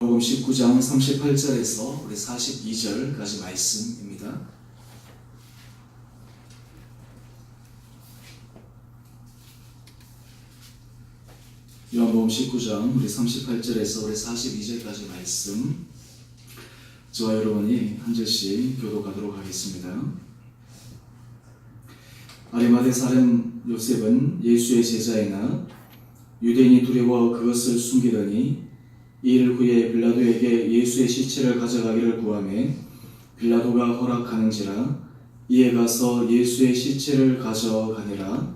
요한복음 19장 38절에서 우리 42절까지 말씀입니다. 요한복음 19장 우리 38절에서 우리 42절까지 말씀, 저와 여러분이 한 절씩 교독하도록 하겠습니다. 아리마대 사람 요셉은 예수의 제자이나 유대인이 두려워 그것을 숨기더니 이일 후에 빌라도에게 예수의 시체를 가져가기를 구하매 빌라도가 허락하는지라 이에 가서 예수의 시체를 가져가니라.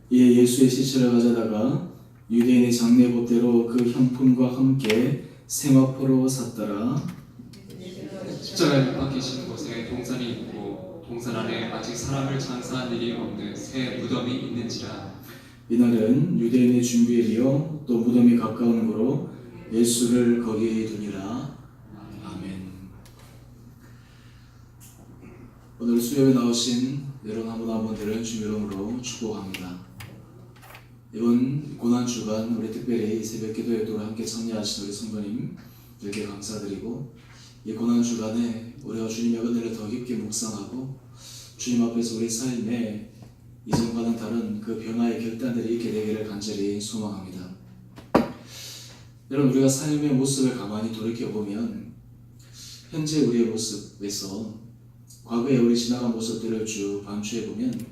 이에 예수의 시체를 가져다가 유대인의 장례 법대로 그 형품과 함께 세마포로 샀더라. 십자가에 못 박히신 곳에 동산이 있고 동산 안에 아직 사람을 장사한 일이 없는 새 무덤이 있는지라. 이날은 유대인의 준비일이요 또 무덤이 가까운 고로 예수를 거기에 두니라. 아멘. 오늘 수요일에 나오신 여러분 한 분 한 분들을 주의 이름으로 축복합니다. 이번 고난주간 우리 특별히 새벽기도에도 함께 참여하신 우리 성도님들께 감사드리고, 이 고난주간에 우리가 주님의 은혜를 더 깊게 묵상하고 주님 앞에서 우리 삶에 이전과는 다른 그 변화의 결단들이 있게 되기를 간절히 소망합니다. 여러분, 우리가 삶의 모습을 가만히 돌이켜보면 현재 우리의 모습에서 과거에 우리 지나간 모습들을 쭉 반추해보면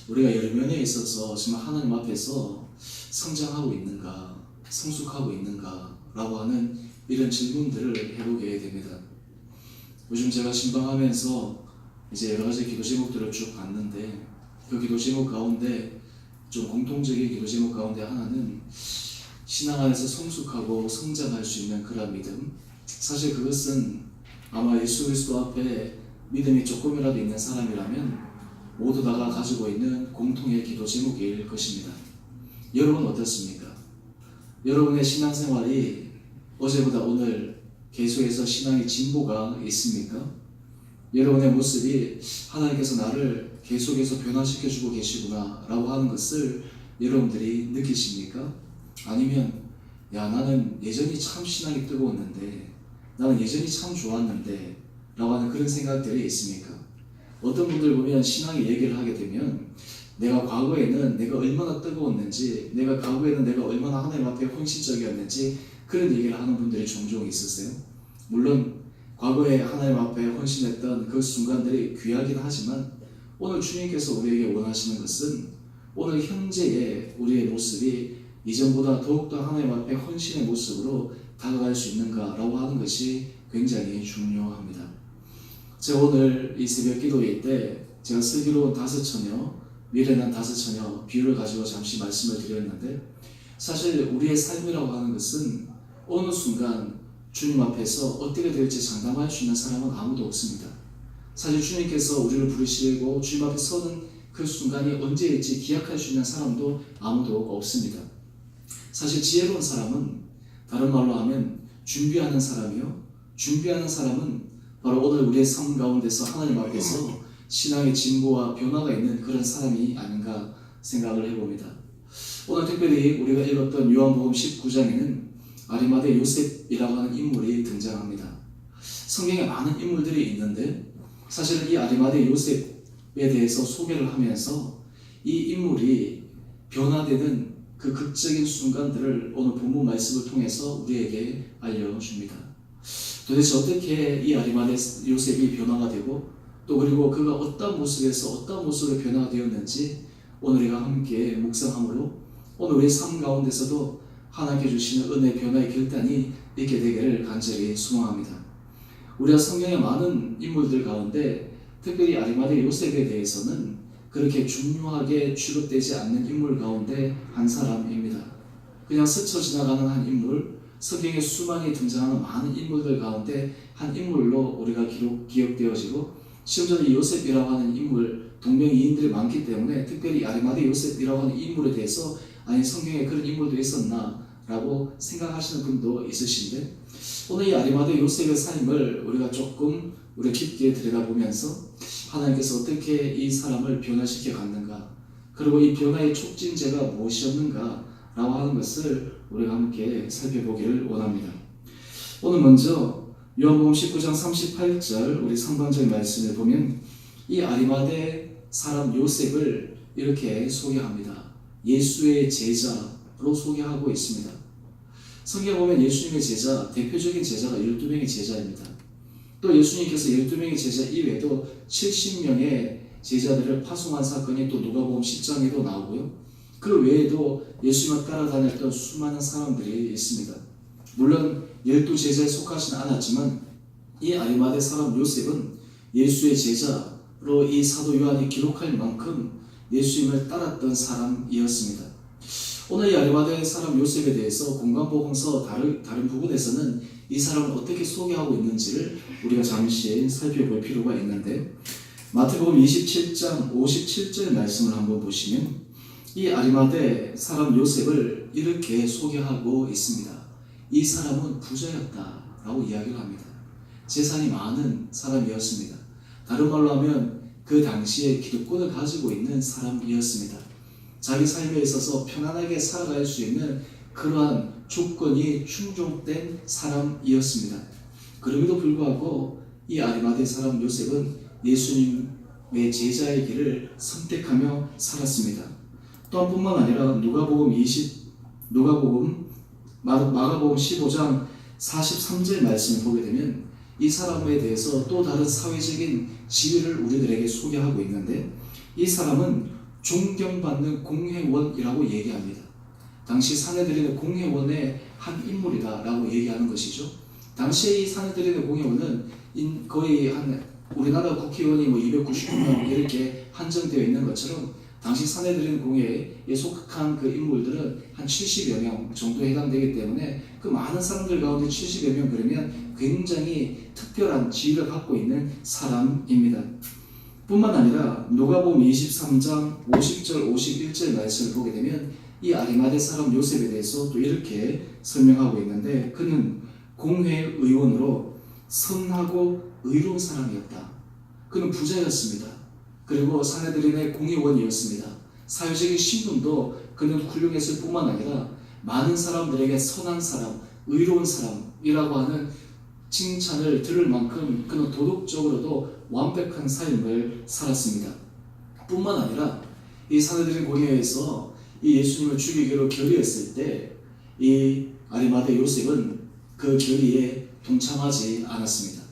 우리가 열면에 있어서 정말 하나님 앞에서 성장하고 있는가, 성숙하고 있는가 라고 하는 이런 질문들을 해보게 됩니다. 요즘 제가 신방하면서 이제 여러 가지 기도 제목들을 쭉 봤는데, 그 기도 제목 가운데 좀 공통적인 기도 제목 가운데 하나는 신앙 안에서 성숙하고 성장할 수 있는 그런 믿음. 사실 그것은 아마 예수 그리스도 앞에 믿음이 조금이라도 있는 사람이라면 모두 다가 가지고 있는 공통의 기도 제목일 것입니다. 여러분 어떻습니까? 여러분의 신앙생활이 어제보다 오늘 계속해서 신앙의 진보가 있습니까? 여러분의 모습이 하나님께서 나를 계속해서 변화시켜주고 계시구나 라고 하는 것을 여러분들이 느끼십니까? 아니면 야, 나는 예전이 참 신앙이 뜨거웠는데, 나는 예전이 참 좋았는데 라고 하는 그런 생각들이 있습니까? 어떤 분들 보면 신앙의 얘기를 하게 되면 내가 과거에는 내가 얼마나 뜨거웠는지, 내가 과거에는 내가 얼마나 하나님 앞에 헌신적이었는지 그런 얘기를 하는 분들이 종종 있으세요. 물론 과거에 하나님 앞에 헌신했던 그 순간들이 귀하긴 하지만 오늘 주님께서 우리에게 원하시는 것은 오늘 현재의 우리의 모습이 이전보다 더욱더 하나님 앞에 헌신의 모습으로 다가갈 수 있는가라고 하는 것이 굉장히 중요합니다. 제가 오늘 이 새벽 기도회 때 제가 쓰기로 5처녀, 미래난 5처녀 비유를 가지고 잠시 말씀을 드렸는데, 사실 우리의 삶이라고 하는 것은 어느 순간 주님 앞에서 어떻게 될지 장담할 수 있는 사람은 아무도 없습니다. 사실 주님께서 우리를 부르시고 주님 앞에 서는 그 순간이 언제일지 기약할 수 있는 사람도 아무도 없습니다. 사실 지혜로운 사람은 다른 말로 하면 준비하는 사람이요, 준비하는 사람은 바로 오늘 우리의 삶 가운데서 하나님 앞에서 신앙의 진보와 변화가 있는 그런 사람이 아닌가 생각을 해봅니다. 오늘 특별히 우리가 읽었던 요한복음 19장에는 아리마대 요셉이라고 하는 인물이 등장합니다. 성경에 많은 인물들이 있는데 사실은 이 아리마대 요셉에 대해서 소개를 하면서 이 인물이 변화되는 그 극적인 순간들을 오늘 본문 말씀을 통해서 우리에게 알려줍니다. 도대체 어떻게 이 아리마대 요셉이 변화가 되고, 또 그리고 그가 어떤 모습에서 어떤 모습으로 변화가 되었는지 오늘 우리가 함께 묵상함으로 오늘 우리의 삶 가운데서도 하나님께 주시는 은혜 변화의 결단이 있게 되기를 간절히 소망합니다. 우리가 성경의 많은 인물들 가운데 특별히 아리마대 요셉에 대해서는 그렇게 중요하게 취급되지 않는 인물 가운데 한 사람입니다. 그냥 스쳐 지나가는 한 인물, 성경에 수많이 등장하는 많은 인물들 가운데 한 인물로 우리가 기억되어지고, 심지어 이 요셉이라고 하는 인물 동명이인들이 많기 때문에 특별히 아리마대 요셉이라고 하는 인물에 대해서 아니 성경에 그런 인물도 있었나 라고 생각하시는 분도 있으신데, 오늘 이 아리마대 요셉의 삶을 우리가 조금 깊게 들여다보면서 하나님께서 어떻게 이 사람을 변화시켜 갔는가, 그리고 이 변화의 촉진제가 무엇이었는가 라고 하는 것을 우리가 함께 살펴보기를 원합니다. 오늘 먼저 요한복음 19장 38절 우리 상반절 말씀을 보면 이 아리마대 사람 요셉을 이렇게 소개합니다. 예수의 제자로 소개하고 있습니다. 성경에 보면 예수님의 제자, 대표적인 제자가 12명의 제자입니다. 또 예수님께서 12명의 제자 이외에도 70명의 제자들을 파송한 사건이 또 누가복음 10장에도 나오고요. 그 외에도 예수님을 따라다녔던 수많은 사람들이 있습니다. 물론 12제자에 속하지는 않았지만 이 아리마대 사람 요셉은 예수의 제자로 이 사도 요한이 기록할 만큼 예수님을 따랐던 사람이었습니다. 오늘 이 아리마대 사람 요셉에 대해서 공관복음서 다른 부분에서는 이 사람을 어떻게 소개하고 있는지를 우리가 잠시 살펴볼 필요가 있는데, 마태복음 27장 57절 말씀을 한번 보시면 이 아리마대 사람 요셉을 이렇게 소개하고 있습니다. 이 사람은 부자였다 라고 이야기를 합니다. 재산이 많은 사람이었습니다. 다른 말로 하면 그 당시에 기득권을 가지고 있는 사람이었습니다. 자기 삶에 있어서 편안하게 살아갈 수 있는 그러한 조건이 충족된 사람이었습니다. 그럼에도 불구하고 이 아리마대 사람 요셉은 예수님의 제자의 길을 선택하며 살았습니다. 또한 뿐만 아니라 마가복음 15장 43절 말씀을 보게 되면 이 사람에 대해서 또 다른 사회적인 지위를 우리들에게 소개하고 있는데, 이 사람은 존경받는 공회원이라고 얘기합니다. 당시 사내들인의 공회원의 한 인물이다 라고 얘기하는 것이죠. 당시에 이 사내들인의 공회원은 거의 우리나라 국회의원이 299명 이렇게 한정되어 있는 것처럼 당시 사내들인 공회에 속한 그 인물들은 한 70여 명 정도에 해당되기 때문에 그 많은 사람들 가운데 70여 명 그러면 굉장히 특별한 지위를 갖고 있는 사람입니다. 뿐만 아니라 누가복음 23장 50절 51절 말씀을 보게 되면 이 아리마대 사람 요셉에 대해서 또 이렇게 설명하고 있는데, 그는 공회의원으로 선하고 의로운 사람이었다. 그는 부자였습니다. 그리고 사내들인의 공회원이었습니다. 사회적인 신분도 그는 훌륭했을 뿐만 아니라 많은 사람들에게 선한 사람, 의로운 사람이라고 하는 칭찬을 들을 만큼 그는 도덕적으로도 완벽한 삶을 살았습니다. 뿐만 아니라 이 사내들인 공회에서 이 예수님을 죽이기로 결의했을 때 이 아리마대 요셉은 그 결의에 동참하지 않았습니다.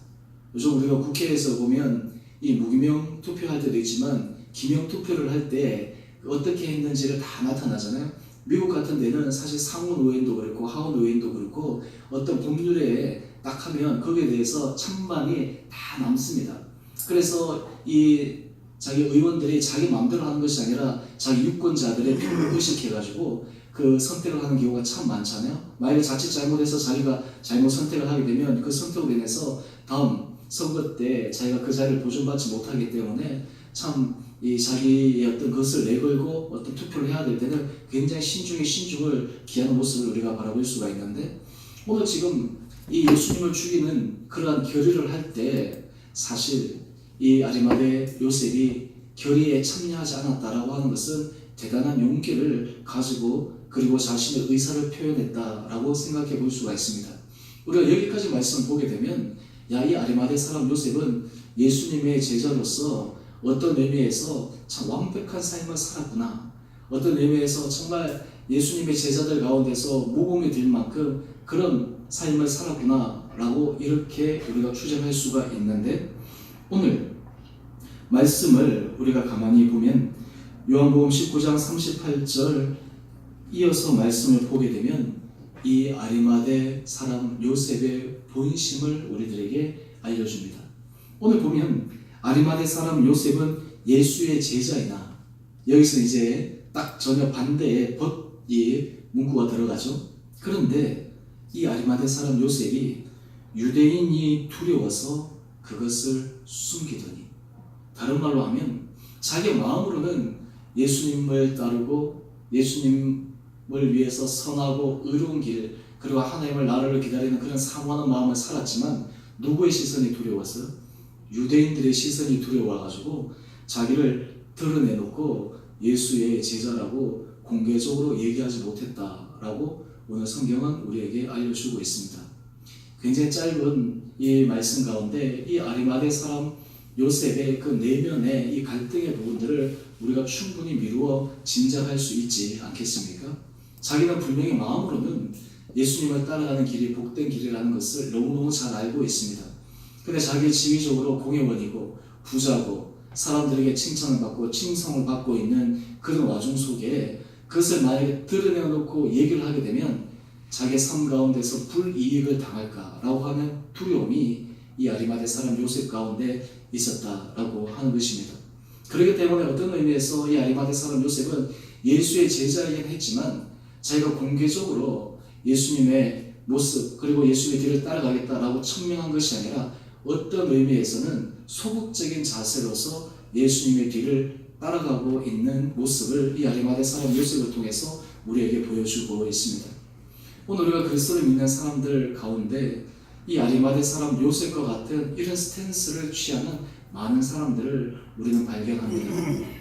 요즘 우리가 국회에서 보면 이 무기명 투표할 때도 있지만 기명 투표를 할 때 어떻게 했는지를 다 나타나잖아요. 미국 같은 데는 사실 상원 의원도 그렇고 하원 의원도 그렇고 어떤 법률에 딱 하면 거기에 대해서 찬반이 다 남습니다. 그래서 이 자기 의원들이 자기 마음대로 하는 것이 아니라 자기 유권자들의 표를 의식해가지고 그 선택을 하는 경우가 참 많잖아요. 만약에 자칫 잘못해서 자기가 잘못 선택을 하게 되면 그 선택으로 인해서 다음 선거 때 자기가 그 자리를 보존받지 못하기 때문에 참 이 자기의 어떤 것을 내걸고 어떤 투표를 해야 될 때는 굉장히 신중을 기하는 모습을 우리가 바라볼 수가 있는데, 오늘 지금 이 예수님을 죽이는 그러한 결의를 할 때 사실 이 아리마대 요셉이 결의에 참여하지 않았다라고 하는 것은 대단한 용기를 가지고 그리고 자신의 의사를 표현했다라고 생각해 볼 수가 있습니다. 우리가 여기까지 말씀을 보게 되면 이 아리마대 사람 요셉은 예수님의 제자로서 어떤 의미에서 참 완벽한 삶을 살았구나, 어떤 의미에서 정말 예수님의 제자들 가운데서 모범이 될 만큼 그런 삶을 살았구나 라고 이렇게 우리가 추정할 수가 있는데, 오늘 말씀을 우리가 가만히 보면 요한복음 19장 38절 이어서 말씀을 보게 되면 이 아리마대 사람 요셉의 본심을 우리들에게 알려줍니다. 오늘 보면 아리마대 사람 요셉은 예수의 제자이나, 여기서 이제 딱 전혀 반대의 벗이 문구가 들어가죠. 그런데 이 아리마대 사람 요셉이 유대인이 두려워서 그것을 숨기더니, 다른 말로 하면 자기 마음으로는 예수님을 따르고 예수님을 위해서 선하고 의로운 길, 그리고 하나님을 나라를 기다리는 그런 사모하는 마음을 살았지만 누구의 시선이 두려워서? 유대인들의 시선이 두려워가지고 자기를 드러내놓고 예수의 제자라고 공개적으로 얘기하지 못했다라고 오늘 성경은 우리에게 알려주고 있습니다. 굉장히 짧은 이 말씀 가운데 이 아리마대 사람 요셉의 그 내면의 이 갈등의 부분들을 우리가 충분히 미루어 짐작할 수 있지 않겠습니까? 자기는 분명히 마음으로는 예수님을 따라가는 길이 복된 길이라는 것을 너무너무 잘 알고 있습니다. 근데 자기 지위적으로 공회원이고 부자고 사람들에게 칭찬을 받고 칭송을 받고 있는 그런 와중 속에 그것을 만약에 드러내놓고 얘기를 하게 되면 자기의 삶 가운데서 불이익을 당할까라고 하는 두려움이 이 아리마대 사람 요셉 가운데 있었다라고 하는 것입니다. 그렇기 때문에 어떤 의미에서 이 아리마대 사람 요셉은 예수의 제자이긴 했지만 자기가 공개적으로 예수님의 모습 그리고 예수님의 길을 따라가겠다라고 천명한 것이 아니라 어떤 의미에서는 소극적인 자세로서 예수님의 길을 따라가고 있는 모습을 이 아리마대 사람 요셉을 통해서 우리에게 보여주고 있습니다. 오늘 우리가 그리스도를 믿는 사람들 가운데 이 아리마대 사람 요셉과 같은 이런 스탠스를 취하는 많은 사람들을 우리는 발견합니다.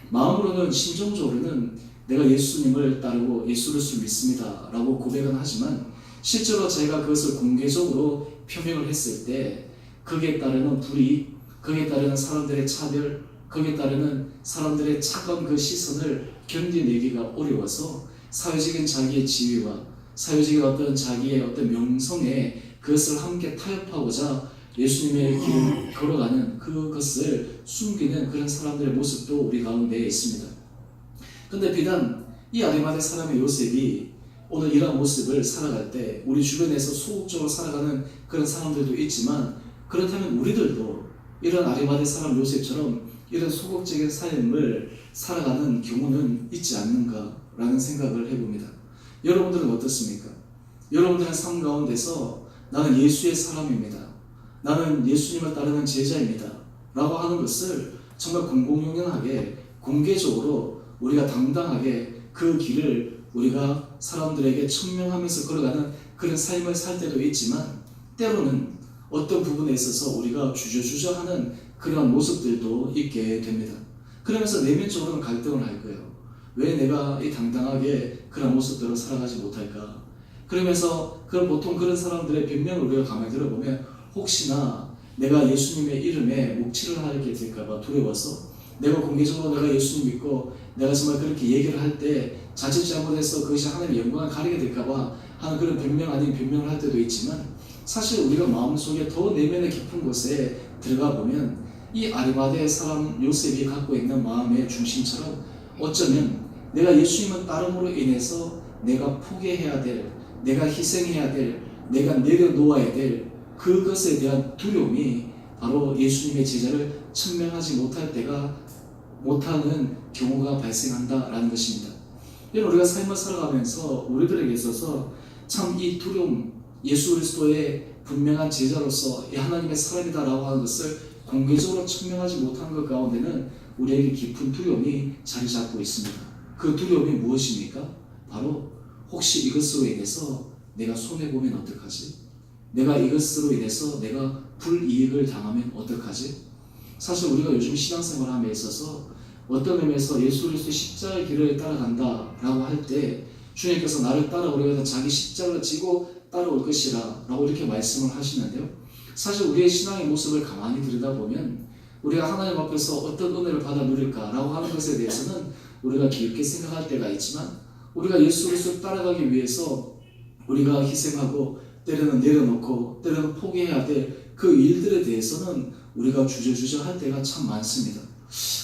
마음으로는 심정적으로는 내가 예수님을 따르고 예수를 믿습니다 라고 고백은 하지만 실제로 자기가 그것을 공개적으로 표명을 했을 때 거기에 따르는 불이익, 거기에 따르는 사람들의 차별, 거기에 따르는 사람들의 차가운 그 시선을 견디내기가 어려워서 사회적인 자기의 지위와 사회적인 어떤 자기의 어떤 명성에 그것을 함께 타협하고자 예수님의 길을 걸어가는 그것을 숨기는 그런 사람들의 모습도 우리 가운데 있습니다. 근데 비단 이 아리마대 사람의 요셉이 오늘 이러한 모습을 살아갈 때 우리 주변에서 소극적으로 살아가는 그런 사람들도 있지만 그렇다면 우리들도 이런 아리마대 사람 요셉처럼 이런 소극적인 삶을 살아가는 경우는 있지 않는가라는 생각을 해봅니다. 여러분들은 어떻습니까? 여러분들의 삶 가운데서 나는 예수의 사람입니다. 나는 예수님을 따르는 제자입니다. 라고 하는 것을 정말 공공연하게 공개적으로 우리가 당당하게 그 길을 우리가 사람들에게 천명하면서 걸어가는 그런 삶을 살 때도 있지만 때로는 어떤 부분에 있어서 우리가 주저주저하는 그런 모습들도 있게 됩니다. 그러면서 내면적으로는 갈등을 할 거예요. 왜 내가 이 당당하게 그런 모습대로 살아가지 못할까? 그러면서 보통 그런 사람들의 변명을 우리가 가만히 들어보면 혹시나 내가 예수님의 이름에 묵치를 하게 될까봐 두려워서 내가 공개적으로 내가 예수님 믿고 내가 정말 그렇게 얘기를 할 때 자칫 잘못해서 그것이 하나님의 영광을 가리게 될까봐 하는 그런 변명 아닌 변명을 할 때도 있지만 사실 우리가 마음속에 더 내면의 깊은 곳에 들어가 보면 이 아리마대 사람 요셉이 갖고 있는 마음의 중심처럼 어쩌면 내가 예수님을 따름으로 인해서 내가 포기해야 될, 내가 희생해야 될, 내가 내려놓아야 될 그것에 대한 두려움이 바로 예수님의 제자를 천명하지 못하는 경우가 발생한다라는 것입니다. 여러분 우리가 삶을 살아가면서 우리들에게 있어서 참 이 두려움, 예수 그리스도의 분명한 제자로서 하나님의 사람이다라고 하는 것을 공개적으로 천명하지 못한 것 가운데는 우리에게 깊은 두려움이 자리 잡고 있습니다. 그 두려움이 무엇입니까? 바로 혹시 이것으로 인해서 내가 손해보면 어떡하지? 내가 이것으로 인해서 내가 불이익을 당하면 어떡하지? 사실 우리가 요즘 신앙생활을 함에 있어서 어떤 의미에서 예수 그리스도의 십자가의 길을 따라간다라고 할 때 주님께서 나를 따라오려면 자기 십자가를 지고 따라올 것이라 라고 이렇게 말씀을 하시는데요. 사실 우리의 신앙의 모습을 가만히 들여다보면 우리가 하나님 앞에서 어떤 은혜를 받아 누릴까라고 하는 것에 대해서는 우리가 깊게 생각할 때가 있지만 우리가 예수 그리스도를 따라가기 위해서 우리가 희생하고 때로는 내려놓고 때로는 포기해야 될 그 일들에 대해서는 우리가 주저주저 할 때가 참 많습니다.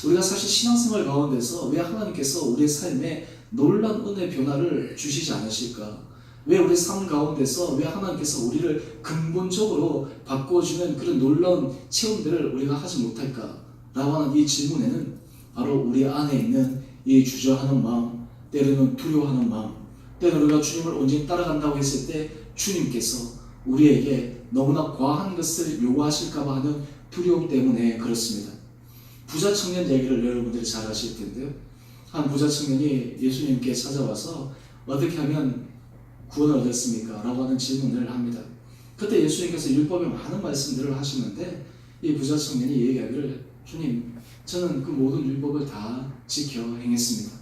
우리가 사실 신앙생활 가운데서 왜 하나님께서 우리의 삶에 놀라운 은혜 변화를 주시지 않으실까? 왜 우리 삶 가운데서 왜 하나님께서 우리를 근본적으로 바꿔주는 그런 놀라운 체험들을 우리가 하지 못할까? 라고 하는 이 질문에는 바로 우리 안에 있는 이 주저하는 마음, 때로는 두려워하는 마음, 때로는 우리가 주님을 온전히 따라간다고 했을 때 주님께서 우리에게 너무나 과한 것을 요구하실까봐 하는 두려움 때문에 그렇습니다. 부자 청년 얘기를 여러분들이 잘 아실 텐데요. 한 부자 청년이 예수님께 찾아와서 어떻게 하면 구원을 얻었습니까? 라고 하는 질문을 합니다. 그때 예수님께서 율법에 많은 말씀들을 하시는데 이 부자 청년이 얘기하기를 주님, 저는 그 모든 율법을 다 지켜 행했습니다.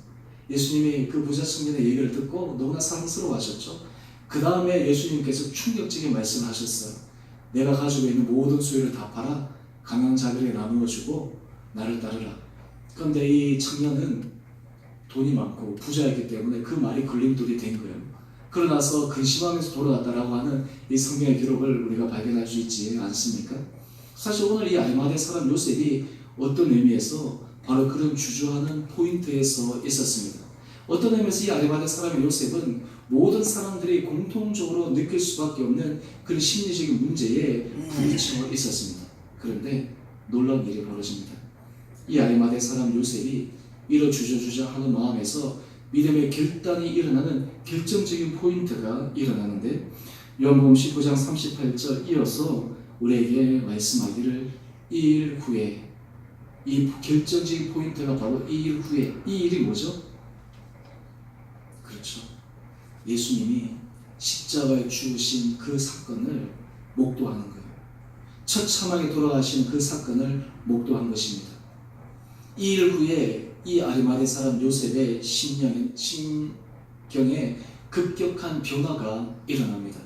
예수님이 그 부자 청년의 얘기를 듣고 너무나 사랑스러워하셨죠. 그 다음에 예수님께서 충격적인 말씀을 하셨어요. 내가 가지고 있는 모든 소유를 다 팔아 가난한 자들에게 나누어 주고 나를 따르라. 그런데 이 청년은 돈이 많고 부자였기 때문에 그 말이 걸림돌이 된 거예요. 그러나서 근심하면서 돌아갔다라고 하는 이 성경의 기록을 우리가 발견할 수 있지 않습니까? 사실 오늘 이 아리마대 사람 요셉이 어떤 의미에서 바로 그런 주저하는 포인트에 서 있었습니다. 어떤 의미에서 이 아리마대 사람의 요셉은 모든 사람들이 공통적으로 느낄 수밖에 없는 그런 심리적인 문제에 부딪혀 있었습니다. 그런데 놀라운 일이 벌어집니다. 이 아리마대 사람 요셉이 이런 주저하는 마음에서 믿음의 결단이 일어나는 결정적인 포인트가 일어나는데, 요한복음 19장 38절 이어서 우리에게 말씀하기를 이 일 후에, 이 결정적인 포인트가 바로 이 일 후에, 이 일이 뭐죠? 그렇죠. 예수님이 십자가에 죽으신 그 사건을 목도하는 거예요. 처참하게 돌아가신 그 사건을 목도한 것입니다. 이 일 후에 이 아리마대 사람 요셉의 심경에 급격한 변화가 일어납니다.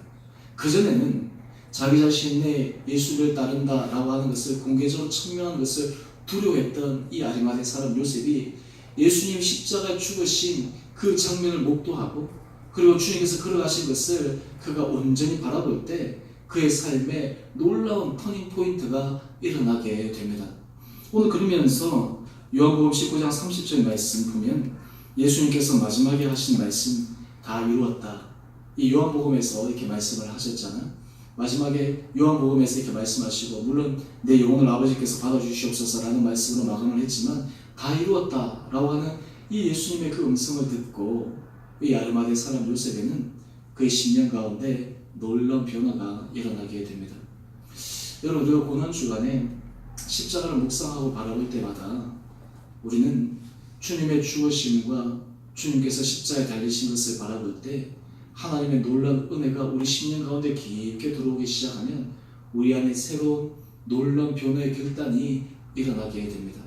그전에는 자기 자신의 예수를 따른다라고 하는 것을 공개적으로 천명하는 것을 두려워했던 이 아리마대 사람 요셉이 예수님 십자가에 죽으신 그 장면을 목도하고, 그리고 주님께서 걸어가신 것을 그가 온전히 바라볼 때 그의 삶에 놀라운 터닝 포인트가 일어나게 됩니다. 오늘 그러면서 요한복음 19장 30절 말씀 보면 예수님께서 마지막에 하신 말씀, 다 이루었다. 이 요한복음에서 이렇게 말씀을 하셨잖아요. 마지막에 요한복음에서 이렇게 말씀하시고, 물론 내 영혼을 아버지께서 받아주시옵소서라는 말씀으로 마감을 했지만 다 이루었다 라고 하는 이 예수님의 그 음성을 듣고 이 아리마대 사람 요셉에는 그의 심령 가운데 놀라운 변화가 일어나게 됩니다. 여러분, 우리가 고난주간에 십자가를 묵상하고 바라볼 때마다 우리는 주님의 죽으심과 주님께서 십자가에 달리신 것을 바라볼 때 하나님의 놀라운 은혜가 우리 심령 가운데 깊게 들어오기 시작하면 우리 안에 새로운 놀라운 변화의 결단이 일어나게 됩니다.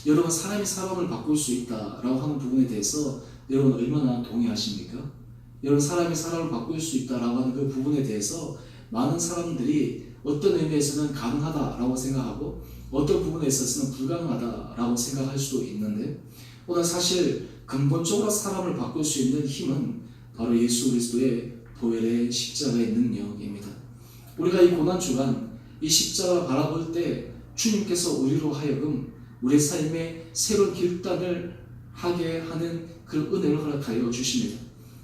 여러분, 사람이 사람을 바꿀 수 있다라고 하는 부분에 대해서 여러분 얼마나 동의하십니까? 여러분, 사람이 사람을 바꿀 수 있다라고 하는 그 부분에 대해서 많은 사람들이 어떤 의미에서는 가능하다라고 생각하고 어떤 부분에 있어서는 불가능하다라고 생각할 수도 있는데, 오늘 사실 근본적으로 사람을 바꿀 수 있는 힘은 바로 예수 그리스도의 보혈의 십자가의 능력입니다. 우리가 이 고난주간 이 십자가를 바라볼 때 주님께서 우리로 하여금 우리 삶의 새로운 결단을 하게 하는 그 은혜를 허락하여 주십니다.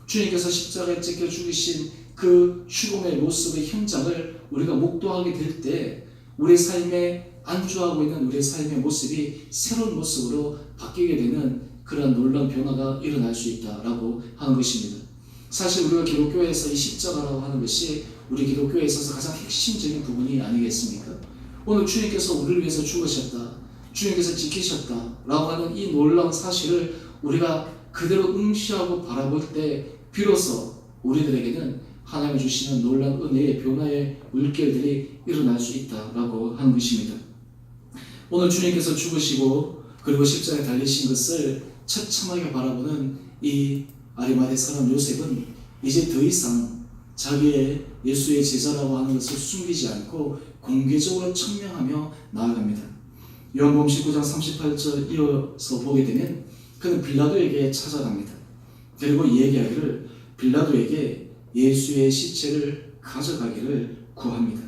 주님께서 십자가에 찢겨 죽으신 그 죽음의 모습의 현장을 우리가 목도하게 될 때 우리 삶에 안주하고 있는 우리의 삶의 모습이 새로운 모습으로 바뀌게 되는 그러한 놀라운 변화가 일어날 수 있다라고 하는 것입니다. 사실 우리가 기독교에서 이 십자가라고 하는 것이 우리 기독교에 있어서 가장 핵심적인 부분이 아니겠습니까? 오늘 주님께서 우리를 위해서 죽으셨다, 주님께서 지키셨다 라고 하는 이 놀라운 사실을 우리가 그대로 응시하고 바라볼 때 비로소 우리들에게는 하나님이 주시는 놀라운 은혜의 변화의 물결들이 일어날 수 있다라고 하는 것입니다. 오늘 주님께서 죽으시고 그리고 십자가에 달리신 것을 처참하게 바라보는 이 아리마대 사람 요셉은 이제 더 이상 자기의 예수의 제자라고 하는 것을 숨기지 않고 공개적으로 천명하며 나아갑니다. 요한복음 19장 38절 이어서 보게 되면 그는 빌라도에게 찾아갑니다. 그리고 얘기하기를 빌라도에게 예수의 시체를 가져가기를 구합니다.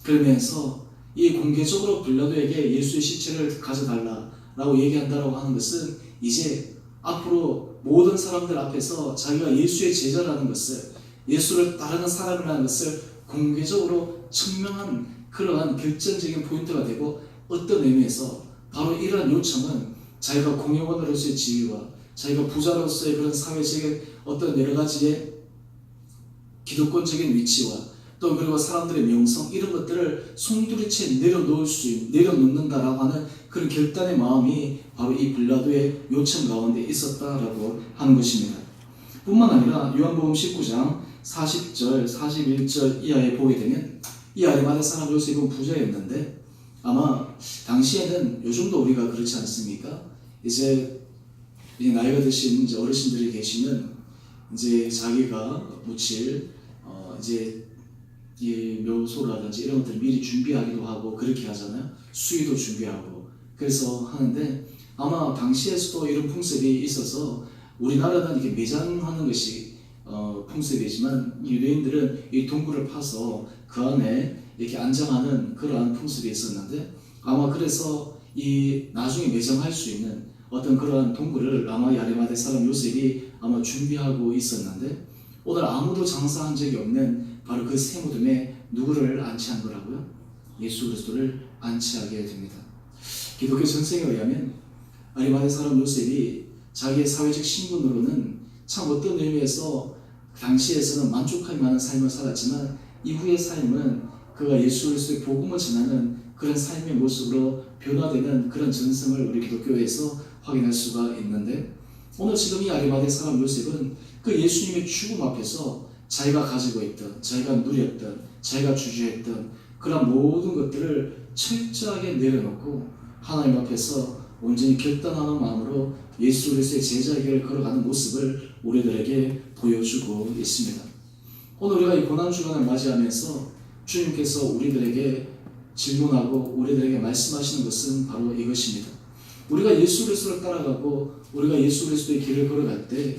그러면서 이 공개적으로 빌라도에게 예수의 시체를 가져달라라고 얘기한다라고 하는 것은 이제 앞으로 모든 사람들 앞에서 자기가 예수의 제자라는 것을, 예수를 따르는 사람이라는 것을 공개적으로 천명한 그러한 결정적인 포인트가 되고, 어떤 의미에서 바로 이러한 요청은 자기가 공회원으로서의 지위와 자기가 부자로서의 그런 사회적인 어떤 여러 가지의 기득권적인 위치와 또 그리고 사람들의 명성, 이런 것들을 송두리째 내려놓는다라고 하는 그런 결단의 마음이 바로 이 빌라도의 요청 가운데 있었다라고 하는 것입니다. 뿐만 아니라 요한복음 19장 40절, 41절 이하에 보게 되면 이 아리마대 사람 요셉은 부자였는데 아마 당시에는 요즘도 우리가 그렇지 않습니까? 이제 나이가 드신 이제 어르신들이 계시면 이제 자기가 묻힐 이제 이 묘소라든지 이런 것들 미리 준비하기도 하고 그렇게 하잖아요. 수의도 준비하고 그래서 하는데 아마 당시에서도 이런 풍습이 있어서 우리나라는 이렇게 매장하는 것이 풍습이지만 유대인들은 이 동굴을 파서 그 안에 이렇게 안장하는 그러한 풍습이 있었는데 아마 그래서 이 나중에 매장할 수 있는 어떤 그러한 동굴을 아마 이 아리마대 사람 요셉이 아마 준비하고 있었는데 오늘 아무도 장사한 적이 없는 바로 그 새 무덤에 누구를 안치한 거라고요? 예수 그리스도를 안치하게 됩니다. 기독교 전생에 의하면 아리마대 사람 요셉이 자기의 사회적 신분으로는 참 어떤 의미에서 당시에서는 만족할 만한 삶을 살았지만 이후의 삶은 그가 예수 그리스도의 복음을 전하는 그런 삶의 모습으로 변화되는 그런 전승을 우리 기독교에서 확인할 수가 있는데 오늘 지금 이 아리마대 사람 요셉은 그 예수님의 죽음 앞에서 자기가 가지고 있던, 자기가 누렸던, 자기가 주주했던 그런 모든 것들을 철저하게 내려놓고 하나님 앞에서 온전히 결단하는 마음으로 예수 그리스도의 제자의 길을 걸어가는 모습을 우리들에게 보여주고 있습니다. 오늘 우리가 이 고난주간을 맞이하면서 주님께서 우리들에게 질문하고 우리들에게 말씀하시는 것은 바로 이것입니다. 우리가 예수 그리스도를 따라가고 우리가 예수 그리스도의 길을 걸어갈 때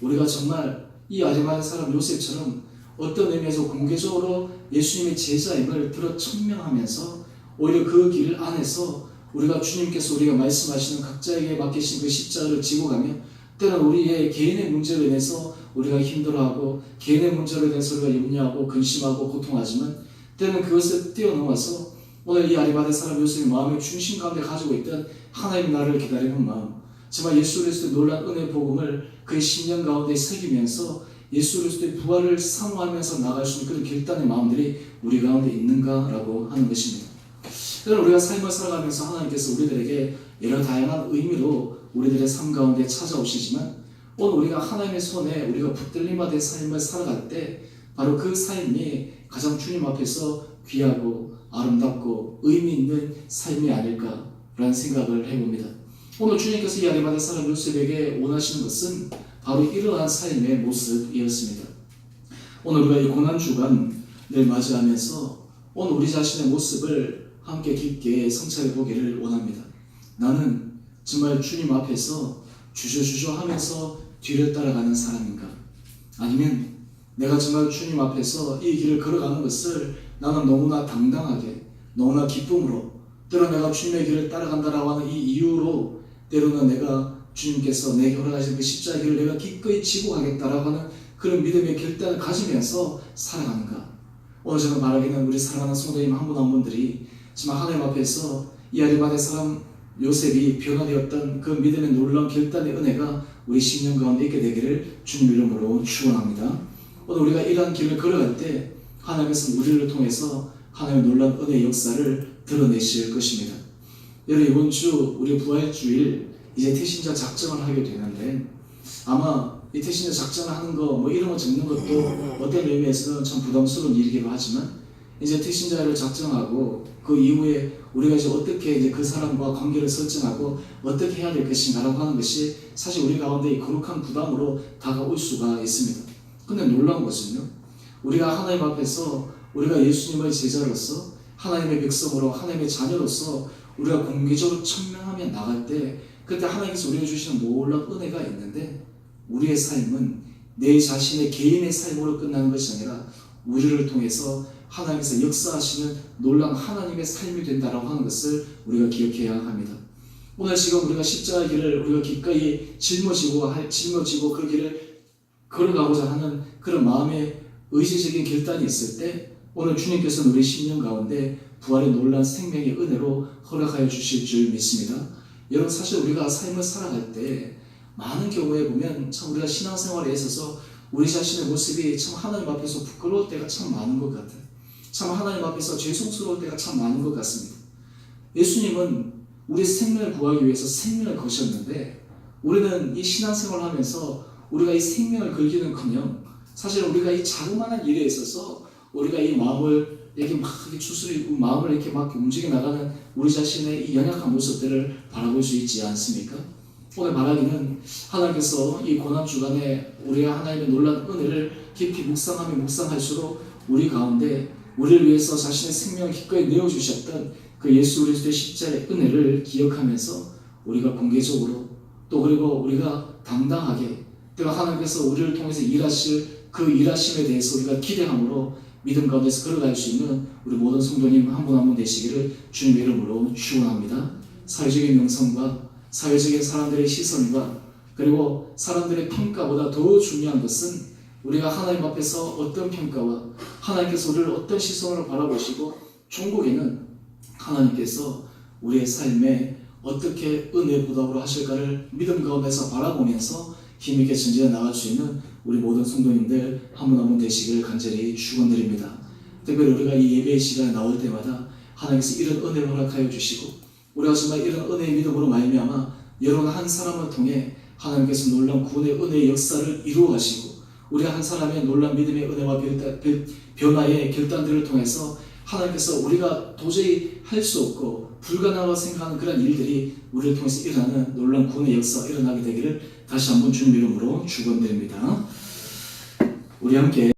우리가 정말 이 아리마대 사람 요셉처럼 어떤 의미에서 공개적으로 예수님의 제자임을 들어 천명하면서 오히려 그 길 안에서 우리가 주님께서 우리가 말씀하시는 각자에게 맡기신 그 십자가를 지고 가며 때로는 우리의 개인의 문제로 인해서 우리가 힘들어하고 개인의 문제로 인해서 우리가 염려하고 근심하고 고통하지만 때로는 그것을 뛰어넘어서 오늘 이 아리마대 사람 요셉의 마음의 중심 가운데 가지고 있던 하나님 나라를 기다리는 마음 정말 예수 그리스도의 놀라운 은혜 복음을 그의 심령 가운데 새기면서 예수 그리스도의 부활을 사모하면서 나갈 수 있는 그런 결단의 마음들이 우리 가운데 있는가라고 하는 것입니다. 그러나 우리가 삶을 살아가면서 하나님께서 우리들에게 여러 다양한 의미로 우리들의 삶 가운데 찾아오시지만 오늘 우리가 하나님의 손에 우리가 붙들림받은 삶을 살아갈 때 바로 그 삶이 가장 주님 앞에서 귀하고 아름답고 의미 있는 삶이 아닐까라는 생각을 해봅니다. 오늘 주님께서 이 아리마대 사람 요셉에게 원하시는 것은 바로 이러한 삶의 모습이었습니다. 오늘 우리가 이 고난주간을 맞이하면서 오늘 우리 자신의 모습을 함께 깊게 성찰해 보기를 원합니다. 나는 정말 주님 앞에서 주저주저 하면서 뒤를 따라가는 사람인가? 아니면 내가 정말 주님 앞에서 이 길을 걸어가는 것을 나는 너무나 당당하게 너무나 기쁨으로 때로 내가 주님의 길을 따라간다라고 하는 이 이유로 때로는 내가 주님께서 내게 허락하신 그 십자가의 길을 내가 기꺼이 지고 가겠다라고 하는 그런 믿음의 결단을 가지면서 살아가는가? 오늘 제가 말하기는 우리 사랑하는 성도님 한 분 한 분들이 정말 하나님 앞에서 이 아리마대 사람 요셉이 변화되었던 그 믿음의 놀라운 결단의 은혜가 우리 심령 가운데 있게 되기를 주님 이름으로 축원합니다. 오늘 우리가 이러한 길을 걸어갈 때 하나님께서 우리를 통해서 하나님의 놀라운 은혜의 역사를 드러내실 것입니다. 여러분 이번 주 우리 부활주일 이제 태신자 작정을 하게 되는데 아마 이 태신자 작정을 하는 거 뭐 이런 거 적는 것도 어떤 의미에서는 참 부담스러운 일이기도 하지만 이제 태신자를 작정하고 그 이후에 우리가 이제 어떻게 이제 그 사람과 관계를 설정하고 어떻게 해야 될 것인가라고 하는 것이 사실 우리 가운데 이 거룩한 부담으로 다가올 수가 있습니다. 근데 놀라운 것은요, 우리가 하나님 앞에서 우리가 예수님의 제자로서 하나님의 백성으로 하나님의 자녀로서 우리가 공개적으로 천명하며 나갈 때 그때 하나님께서 우리에게 주시는 놀라운 은혜가 있는데 우리의 삶은 내 자신의 개인의 삶으로 끝나는 것이 아니라 우리를 통해서 하나님께서 역사하시는 놀라운 하나님의 삶이 된다라고 하는 것을 우리가 기억해야 합니다. 오늘 지금 우리가 십자가의 길을 우리가 기꺼이 짊어지고 그 길을 걸어가고자 하는 그런 마음의 의지적인 결단이 있을 때 오늘 주님께서는 우리 심령 가운데 부활의 놀라운 생명의 은혜로 허락하여 주실 줄 믿습니다. 여러분 사실 우리가 삶을 살아갈 때 많은 경우에 보면 참 우리가 신앙생활에 있어서 우리 자신의 모습이 참 하나님 앞에서 부끄러울 때가 참 많은 것 같아요. 참 하나님 앞에서 죄송스러울 때가 참 많은 것 같습니다. 예수님은 우리 생명을 구하기 위해서 생명을 거셨는데 우리는 이 신앙생활을 하면서 우리가 이 생명을 걸기는커녕 사실 우리가 이 자그마한 일에 있어서 우리가 이 마음을 이렇게 막 이렇게 추스리 마음을 이렇게 막 움직여 나가는 우리 자신의 이 연약한 모습들을 바라볼 수 있지 않습니까? 오늘 말하기는 하나님께서 이 고난 주간에 우리가 하나님의 놀라운 은혜를 깊이 묵상하며 묵상할수록 우리 가운데 우리를 위해서 자신의 생명을 기꺼이 내어주셨던 그 예수 그리스도의 십자가의 은혜를 기억하면서 우리가 공개적으로 또 그리고 우리가 당당하게 또 하나님께서 우리를 통해서 일하실 그 일하심에 대해서 우리가 기대함으로 믿음 가운데서 걸어갈 수 있는 우리 모든 성도님 한 분 한 분 되시기를 주님의 이름으로 축원합니다. 사회적인 명성과 사회적인 사람들의 시선과 그리고 사람들의 평가보다 더 중요한 것은 우리가 하나님 앞에서 어떤 평가와 하나님께서 우리를 어떤 시선으로 바라보시고 종국에는 하나님께서 우리의 삶에 어떻게 은혜 보답으로 하실까를 믿음 가운데서 바라보면서 힘있게 전진해 나갈 수 있는 우리 모든 성도님들 한 분 한 분 되시기를 간절히 축원드립니다. 특별히 우리가 이 예배의 시간에 나올 때마다 하나님께서 이런 은혜를 허락하여 주시고 우리가 정말 이런 은혜의 믿음으로 말미암아 여러분 한 사람을 통해 하나님께서 놀라운 구원의 은혜의 역사를 이루어 가시고 우리 한 사람의 놀라운 믿음의 은혜와 변화의 결단들을 통해서 하나님께서 우리가 도저히 할 수 없고 불가능하다고 생각하는 그런 일들이 우리를 통해서 일어나는 놀라운 구원의 역사가 일어나게 되기를 다시 한번 주님 이름으로 축원드립니다. 우리 함께